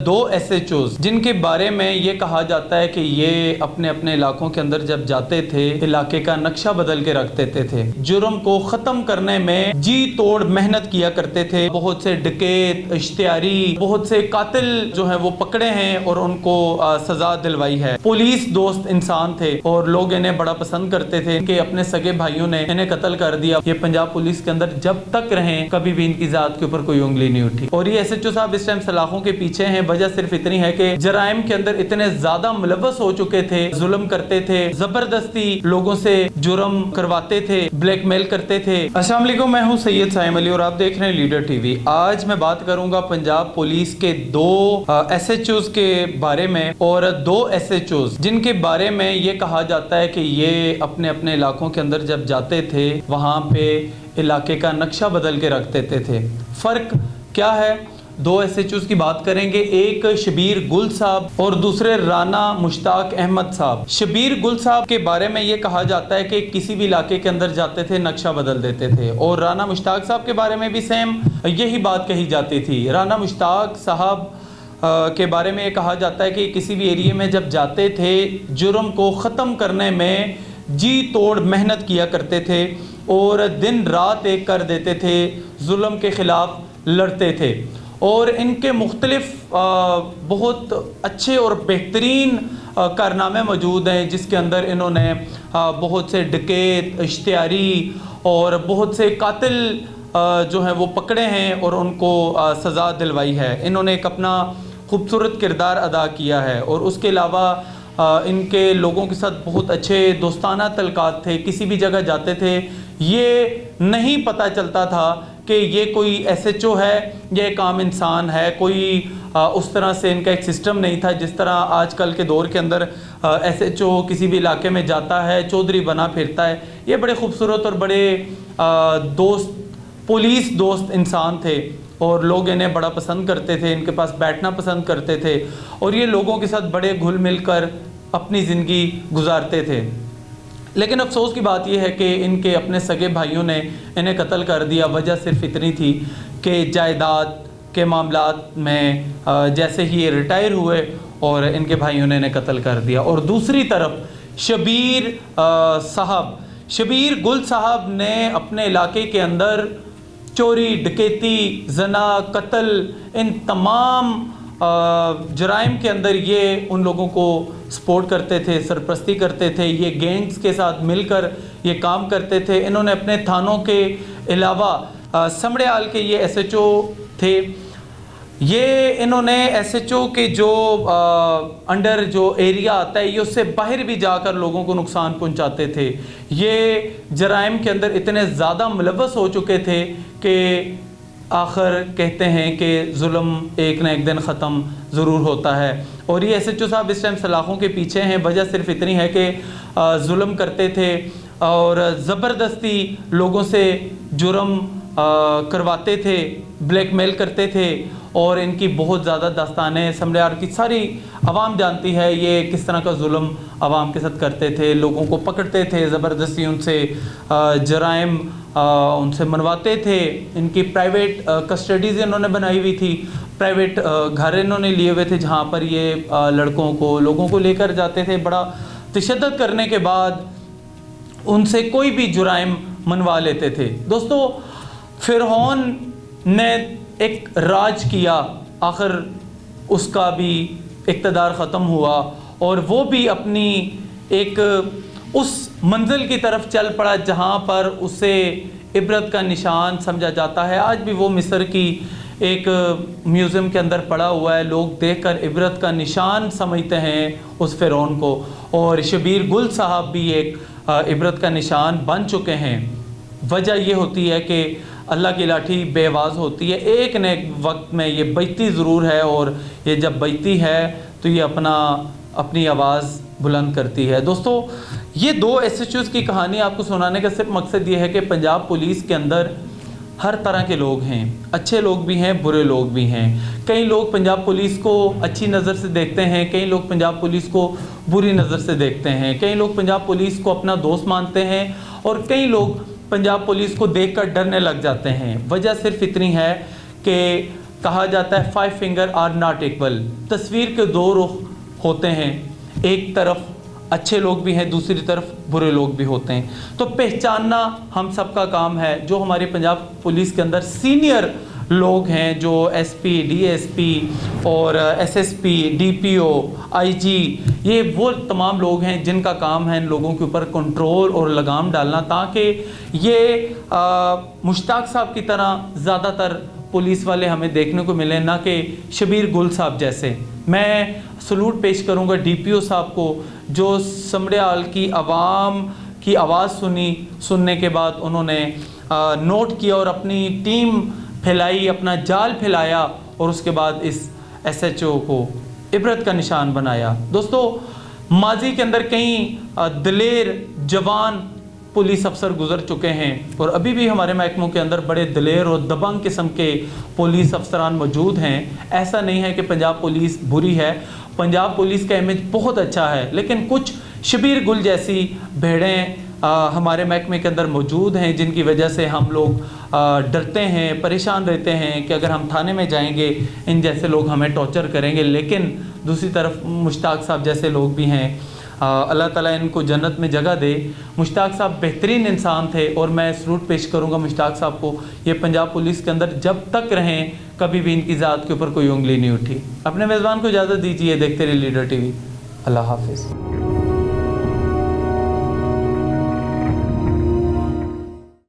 दो SHOs जिनके बारे में ये कहा जाता है कि ये अपने अपने इलाकों के अंदर जब जाते थे इलाके का नक्शा बदल के रख देते थे। जुर्म को ख़त्म करने में जी तोड़ मेहनत किया करते थे। बहुत से डकैत, इश्तियारी, बहुत से कातिल जो है वो पकड़े हैं और उनको सज़ा दिलवाई है। पुलिस दोस्त इंसान थे और लोग इन्हें बड़ा पसंद करते थे। इनके अपने सगे भाइयों ने इन्हें कत्ल कर दिया। ये पंजाब पुलिस के अंदर जब तक रहे कभी भी इनकी ज़ात के ऊपर कोई उंगली नहीं उठी। और ये SHO साहब इस टाइम सलाखों के पीछे हैं। वजह सिर्फ इतनी है कि जराइम के अंदर इतने ज्यादा मुलव्वस हो चुके थे, जुल्म करते थे, जबरदस्ती लोगों से जुर्म करवाते थे, ब्लैकमेल करते थे। अस्सलाम वालेकुम, मैं हूं सैयद साइम अली और आप देख रहे हैं लीडर टीवी। आज मैं बात करूंगा पंजाब पुलिस के दो SHOs के बारे में और दो SHOs जिनके बारे में ये कहा जाता है कि ये अपने अपने इलाकों के अंदर जब जाते थे वहां पे इलाके का नक्शा बदल के रख देते थे। फर्क क्या है? दो SHOs की बात करेंगे, एक शबीर गुल साहब और दूसरे राना मुश्ताक अहमद साहब। शबीर गुल साहब के बारे में ये कहा जाता है कि किसी भी इलाके के अंदर जाते थे नक्शा बदल देते थे और राना मुश्ताक साहब के बारे में भी सेम यही बात कही जाती थी। राना मुश्ताक साहब के बारे में ये कहा जाता है कि किसी भी एरिया में जब जाते थे जुर्म को ख़त्म करने में जी तोड़ मेहनत किया करते थे और दिन रात एक कर देते थे, जुल्म के ख़िलाफ़ लड़ते थे। और इनके मुख्तलिफ बहुत अच्छे और बेहतरीन कारनामे मौजूद हैं जिसके अंदर इन्होंने बहुत से डकैत, इश्तियारी और बहुत से कातिल जो हैं वो पकड़े हैं और उनको सज़ा दिलवाई है। इन्होंने एक अपना खूबसूरत किरदार अदा किया है और उसके अलावा इनके लोगों के साथ बहुत अच्छे दोस्ताना तल्कात थे। किसी भी जगह जाते थे ये नहीं पता चलता था कि ये कोई SHO है, ये एक आम इंसान है। कोई उस तरह से इनका एक सिस्टम नहीं था जिस तरह आजकल के दौर के अंदर SHO किसी भी इलाके में जाता है, चौधरी बना फिरता है। ये बड़े खूबसूरत और बड़े दोस्त, पुलिस दोस्त इंसान थे और लोग इन्हें बड़ा पसंद करते थे, इनके पास बैठना पसंद करते थे और ये लोगों के साथ बड़े घुल मिल कर अपनी ज़िंदगी गुजारते थे। लेकिन अफसोस की बात यह है कि इनके अपने सगे भाइयों ने इन्हें कत्ल कर दिया। वजह सिर्फ इतनी थी कि जायदाद के मामलात में जैसे ही ये रिटायर हुए और इनके भाइयों ने इन्हें कत्ल कर दिया। और दूसरी तरफ शबीर गुल साहब ने अपने इलाके के अंदर चोरी, डकैती, जना, कत्ल, इन तमाम जराइम के अंदर ये उन लोगों को सपोर्ट करते थे, सरपरस्ती करते थे। ये गैंग्स के साथ मिलकर ये काम करते थे। इन्होंने अपने थानों के अलावा समड़ियाल के ये SHO थे। ये इन्होंने SHO के जो अंडर जो एरिया आता है ये उससे बाहर भी जाकर लोगों को नुकसान पहुंचाते थे। ये जराइम के अंदर इतने ज़्यादा मुलव्वस हो चुके थे कि आखिर कहते हैं कि जुल्म एक न एक दिन ख़त्म ज़रूर होता है। और ये SHO साहब इस टाइम सलाखों के पीछे हैं। वजह सिर्फ इतनी है कि जुल्म करते थे और ज़बरदस्ती लोगों से जुर्म करवाते थे, ब्लैकमेल करते थे और इनकी बहुत ज़्यादा दास्तानें समड़ियाल की सारी आवाम जानती है ये किस तरह का जुल्म आवाम के साथ करते थे। लोगों को पकड़ते थे, ज़बरदस्ती उनसे जराइम उनसे मनवाते थे। इनकी प्राइवेट कस्टडीज़ इन्होंने बनाई हुई थी, प्राइवेट घर इन्होंने लिए हुए थे जहाँ पर ये लड़कों को, लोगों को लेकर जाते थे। बड़ा तशद्दुद करने के बाद उनसे कोई भी जुराइम मनवा लेते थे। दोस्तों, फिरौन ने एक राज किया, आखिर उसका भी इक़्तिदार ख़त्म हुआ और वो भी अपनी एक उस मंजिल की तरफ चल पड़ा जहाँ पर उसे इबरत का निशान समझा जाता है। आज भी वो मिस्र की एक म्यूज़ियम के अंदर पड़ा हुआ है। लोग देखकर इबरत का निशान समझते हैं उस फिरौन को। और शबीर गुल साहब भी एक इबरत का निशान बन चुके हैं। वजह ये होती है कि अल्लाह की लाठी बेआवाज़ होती है, एक न एक वक्त में ये बजती ज़रूर है और ये जब बजती है तो ये अपनी आवाज़ बुलंद करती है। दोस्तों, ये दो SHOs की कहानी आपको सुनाने का सिर्फ मकसद ये है कि पंजाब पुलिस के अंदर हर तरह के लोग हैं, अच्छे लोग भी हैं, बुरे लोग भी हैं। कई लोग पंजाब पुलिस को अच्छी नज़र से देखते हैं, कई लोग पंजाब पुलिस को बुरी नज़र से देखते हैं, कई लोग पंजाब पुलिस को अपना दोस्त मानते हैं और कई लोग पंजाब पुलिस को देखकर डरने लग जाते हैं। वजह सिर्फ इतनी है कि کہا جاتا ہے 5 فنگر آر ناٹ ایکول، تصویر کے 2 رخ ہوتے ہیں، ایک طرف اچھے لوگ بھی ہیں، دوسری طرف برے لوگ بھی ہوتے ہیں، تو پہچاننا ہم سب کا کام ہے۔ جو ہماری پنجاب پولیس کے اندر سینئر لوگ ہیں، جو S P, D S P اور S S P, D P O, I G, یہ وہ تمام لوگ ہیں جن کا کام ہے ان لوگوں کے اوپر کنٹرول اور لگام ڈالنا، تاکہ یہ مشتاق صاحب کی طرح زیادہ تر پولیس والے ہمیں دیکھنے کو ملیں، نہ کہ شبیر گل صاحب جیسے۔ میں سلوٹ پیش کروں گا ڈی پی او صاحب کو، جو سمڑیال کی عوام کی آواز سننے کے بعد انہوں نے نوٹ کیا اور اپنی ٹیم پھیلائی، اپنا جال پھیلایا اور اس کے بعد اس ایس ایچ او کو عبرت کا نشان بنایا۔ دوستو، ماضی کے اندر کئی دلیر جوان پولیس افسر گزر چکے ہیں اور ابھی بھی ہمارے محکموں کے اندر بڑے دلیر اور دبنگ قسم کے پولیس افسران موجود ہیں۔ ایسا نہیں ہے کہ پنجاب پولیس بری ہے، پنجاب پولیس کا امیج بہت اچھا ہے، لیکن کچھ شبیر گل جیسی بھیڑیں ہمارے محکمے کے اندر موجود ہیں، جن کی وجہ سے ہم لوگ ڈرتے ہیں، پریشان رہتے ہیں کہ اگر ہم تھانے میں جائیں گے ان جیسے لوگ ہمیں ٹارچر کریں گے۔ لیکن دوسری طرف مشتاق صاحب جیسے لوگ بھی ہیں، اللہ تعالیٰ ان کو جنت میں جگہ دے۔ مشتاق صاحب بہترین انسان تھے اور میں سلوٹ پیش کروں گا مشتاق صاحب کو۔ یہ پنجاب پولیس کے اندر جب تک رہیں کبھی بھی ان کی ذات کے اوپر کوئی انگلی نہیں اٹھی۔ اپنے میزبان کو اجازت دیجیے، دیکھتے رہیے لیڈر ٹی وی۔ اللہ حافظ۔